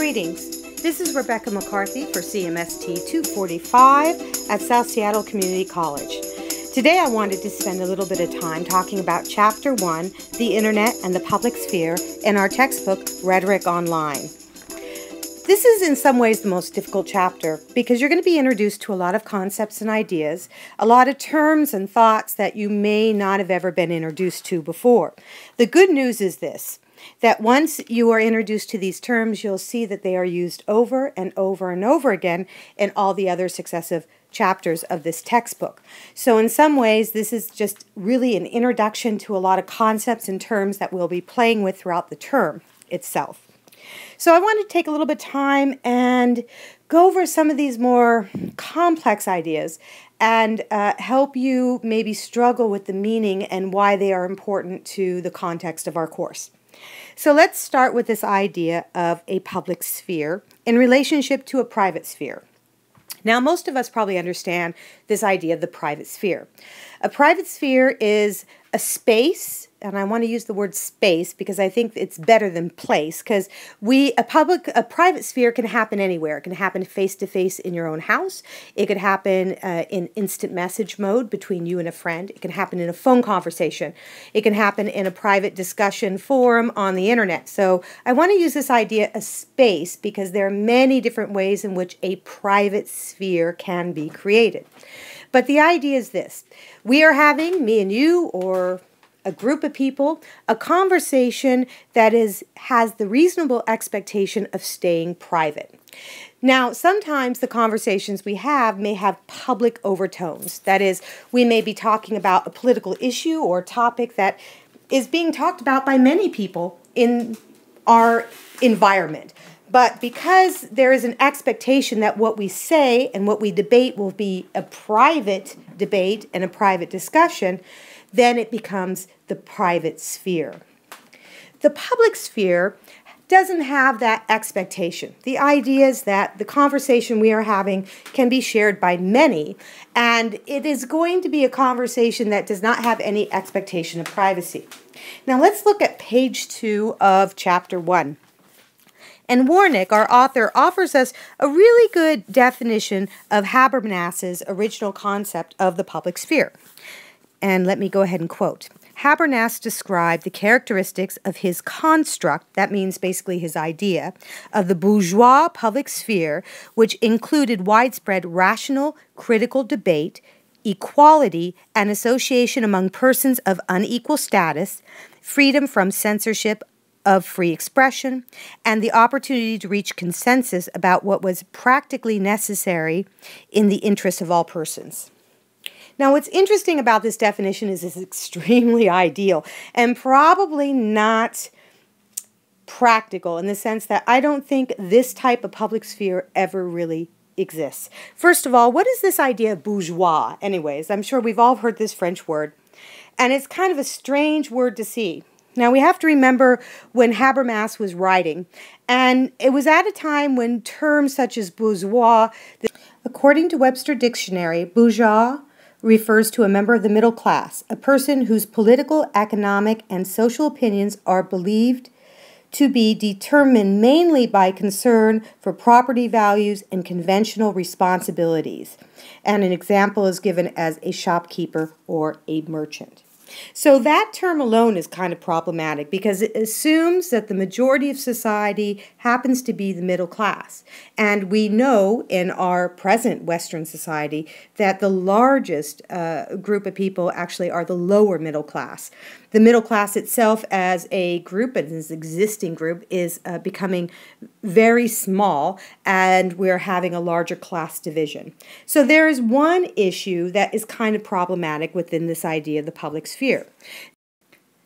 Greetings. This is Rebecca McCarthy for CMST 245 at South Seattle Community College. Today I wanted to spend a little bit of time talking about Chapter 1, the Internet and the Public Sphere, in our textbook, Rhetoric Online. This is in some ways the most difficult chapter because you're going to be introduced to a lot of concepts and ideas, a lot of terms and thoughts that you may not have ever been introduced to before. The good news is this, that once you are introduced to these terms, you'll see that they are used over and over and over again in all the other successive chapters of this textbook. So in some ways, this is just really an introduction to a lot of concepts and terms that we'll be playing with throughout the term itself. So I want to take a little bit of time and go over some of these more complex ideas and help you maybe struggle with the meaning and why they are important to the context of our course. So let's start with this idea of a public sphere in relationship to a private sphere. Now, most of us probably understand this idea of the private sphere. A private sphere is a space, and I want to use the word space because I think it's better than place, because a private sphere can happen anywhere. It can happen face-to-face in your own house. It could happen in instant message mode between you and a friend. It can happen in a phone conversation. It can happen in a private discussion forum on the internet. So I want to use this idea of space because there are many different ways in which a private sphere can be created. But the idea is this. We are having, me and you, or a group of people, a conversation that has the reasonable expectation of staying private. Now, sometimes the conversations we have may have public overtones. That is, we may be talking about a political issue or topic that is being talked about by many people in our environment. But because there is an expectation that what we say and what we debate will be a private debate and a private discussion, then it becomes the private sphere. The public sphere doesn't have that expectation. The idea is that the conversation we are having can be shared by many, and it is going to be a conversation that does not have any expectation of privacy. Now let's look at page 2 of chapter 1. And Warnick, our author, offers us a really good definition of Habermas's original concept of the public sphere. And let me go ahead and quote. Habermas described the characteristics of his construct, that means basically his idea, of the bourgeois public sphere, which included widespread rational, critical debate, equality, and association among persons of unequal status, freedom from censorship of free expression, and the opportunity to reach consensus about what was practically necessary in the interest of all persons. Now, what's interesting about this definition is it's extremely ideal and probably not practical in the sense that I don't think this type of public sphere ever really exists. First of all, what is this idea of bourgeois? Anyways, I'm sure we've all heard this French word, and it's kind of a strange word to see. Now, we have to remember when Habermas was writing, and it was at a time when terms such as bourgeois, according to Webster Dictionary, bourgeois refers to a member of the middle class, a person whose political, economic, and social opinions are believed to be determined mainly by concern for property values and conventional responsibilities. And an example is given as a shopkeeper or a merchant. So that term alone is kind of problematic because it assumes that the majority of society happens to be the middle class. And we know in our present Western society that the largest group of people actually are the lower middle class. The middle class itself as a group, as an existing group, is becoming very small, and we're having a larger class division. So there is one issue that is kind of problematic within this idea of the public sphere.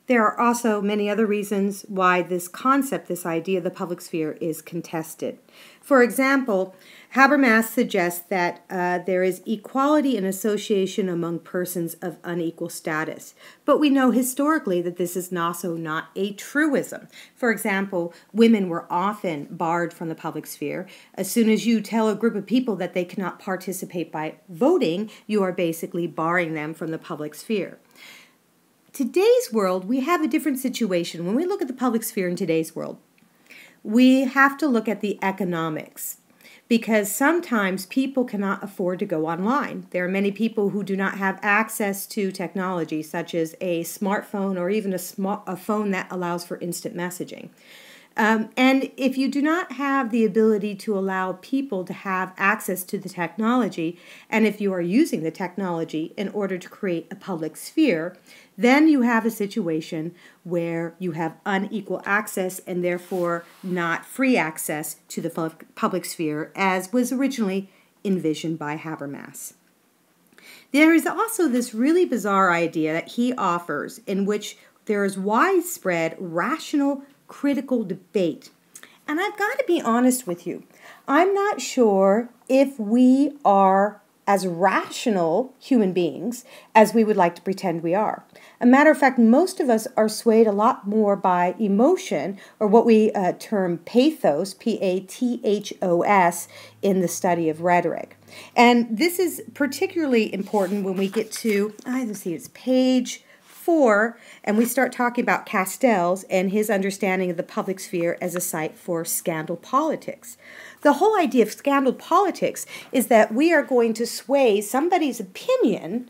There are also many other reasons why this concept, this idea of the public sphere, is contested. For example, Habermas suggests that there is equality and association among persons of unequal status. But we know historically that this is also not a truism. For example, women were often barred from the public sphere. As soon as you tell a group of people that they cannot participate by voting, you are basically barring them from the public sphere. Today's world, we have a different situation. When we look at the public sphere in today's world, we have to look at the economics, because sometimes people cannot afford to go online. There are many people who do not have access to technology, such as a smartphone or even a phone that allows for instant messaging. And if you do not have the ability to allow people to have access to the technology, and if you are using the technology in order to create a public sphere, then you have a situation where you have unequal access and therefore not free access to the public sphere as was originally envisioned by Habermas. There is also this really bizarre idea that he offers in which there is widespread rational critical debate. And I've got to be honest with you. I'm not sure if we are as rational human beings as we would like to pretend we are. A matter of fact, most of us are swayed a lot more by emotion, or what we term pathos, P-A-T-H-O-S, in the study of rhetoric. And this is particularly important when we get to, let's see, it's page 4, and we start talking about Castells and his understanding of the public sphere as a site for scandal politics. The whole idea of scandal politics is that we are going to sway somebody's opinion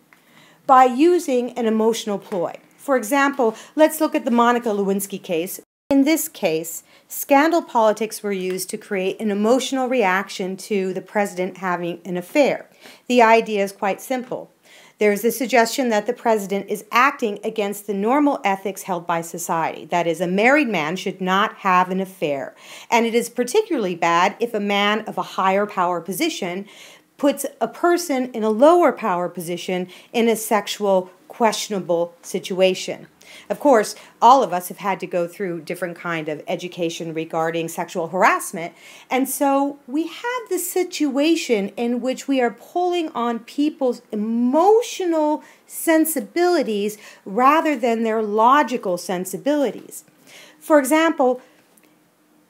by using an emotional ploy. For example, let's look at the Monica Lewinsky case. In this case, scandal politics were used to create an emotional reaction to the president having an affair. The idea is quite simple. There is a suggestion that the president is acting against the normal ethics held by society. That is, a married man should not have an affair. And it is particularly bad if a man of a higher power position puts a person in a lower power position in a sexual questionable situation. Of course, all of us have had to go through different kind of education regarding sexual harassment, and so we have the situation in which we are pulling on people's emotional sensibilities rather than their logical sensibilities. For example,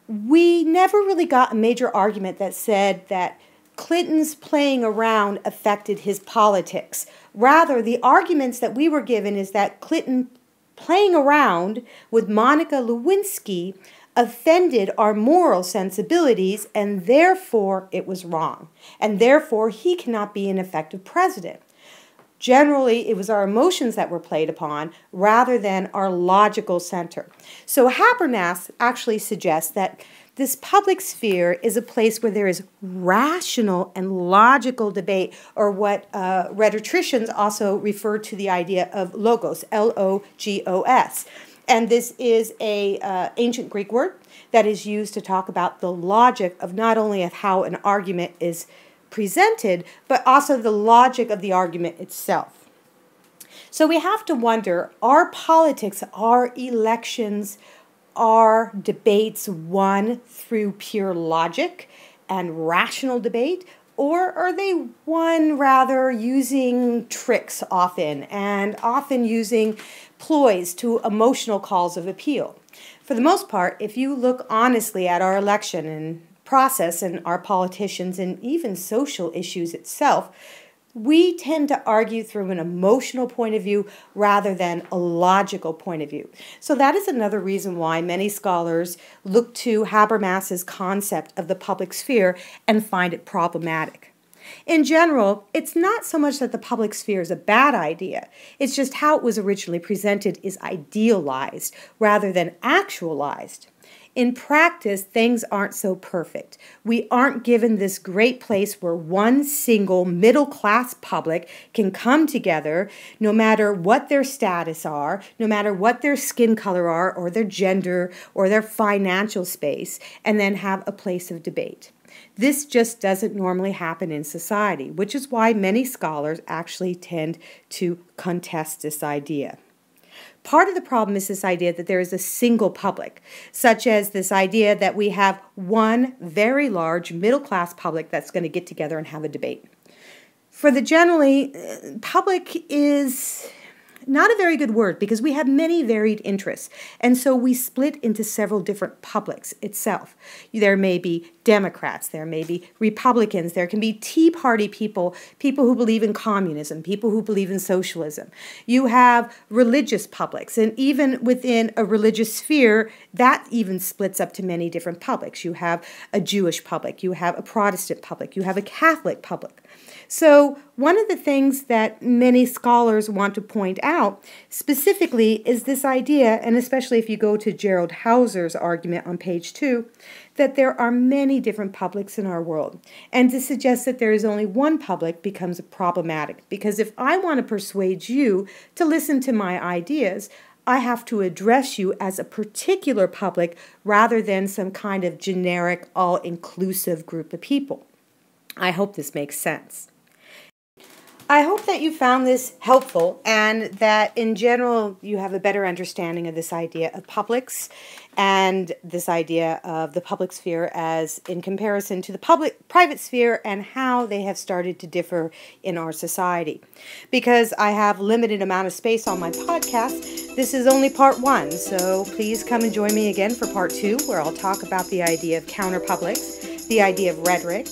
we never really got a major argument that said that Clinton's playing around affected his politics. Rather, the arguments that we were given is that Clinton playing around with Monica Lewinsky offended our moral sensibilities, and therefore it was wrong, and therefore he cannot be an effective president. Generally, it was our emotions that were played upon rather than our logical center. So Habermas actually suggests that this public sphere is a place where there is rational and logical debate, or what rhetoricians also refer to the idea of logos, L-O-G-O-S. And this is an ancient Greek word that is used to talk about the logic of not only of how an argument is presented, but also the logic of the argument itself. So we have to wonder, are politics, are elections, are debates won through pure logic and rational debate, or are they won rather using tricks often, and often using ploys to emotional calls of appeal? For the most part, if you look honestly at our election and process and our politicians and even social issues itself, we tend to argue through an emotional point of view rather than a logical point of view. So that is another reason why many scholars look to Habermas's concept of the public sphere and find it problematic. In general, it's not so much that the public sphere is a bad idea. It's just how it was originally presented is idealized rather than actualized. In practice, things aren't so perfect. We aren't given this great place where one single middle-class public can come together no matter what their status are, no matter what their skin color are, or their gender, or their financial space, and then have a place of debate. This just doesn't normally happen in society, which is why many scholars actually tend to contest this idea. Part of the problem is this idea that there is a single public, such as this idea that we have one very large middle-class public that's going to get together and have a debate. For the generally, public is not a very good word because we have many varied interests, and so we split into several different publics itself. There may be Democrats, there may be Republicans, there can be Tea Party people, people who believe in communism, people who believe in socialism. You have religious publics, and even within a religious sphere, that even splits up to many different publics. You have a Jewish public, you have a Protestant public, you have a Catholic public. So one of the things that many scholars want to point out specifically is this idea, and especially if you go to Gerald Hauser's argument on page 2, that there are many different publics in our world. And to suggest that there is only one public becomes problematic, because if I want to persuade you to listen to my ideas, I have to address you as a particular public rather than some kind of generic, all-inclusive group of people. I hope this makes sense. I hope that you found this helpful and that in general you have a better understanding of this idea of publics and this idea of the public sphere as in comparison to the private sphere and how they have started to differ in our society. Because I have limited amount of space on my podcast, this is only part 1, so please come and join me again for part 2, where I'll talk about the idea of counterpublics, the idea of rhetoric,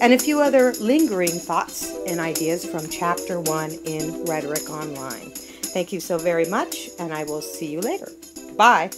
and a few other lingering thoughts and ideas from Chapter 1 in Rhetoric Online. Thank you so very much, and I will see you later. Bye.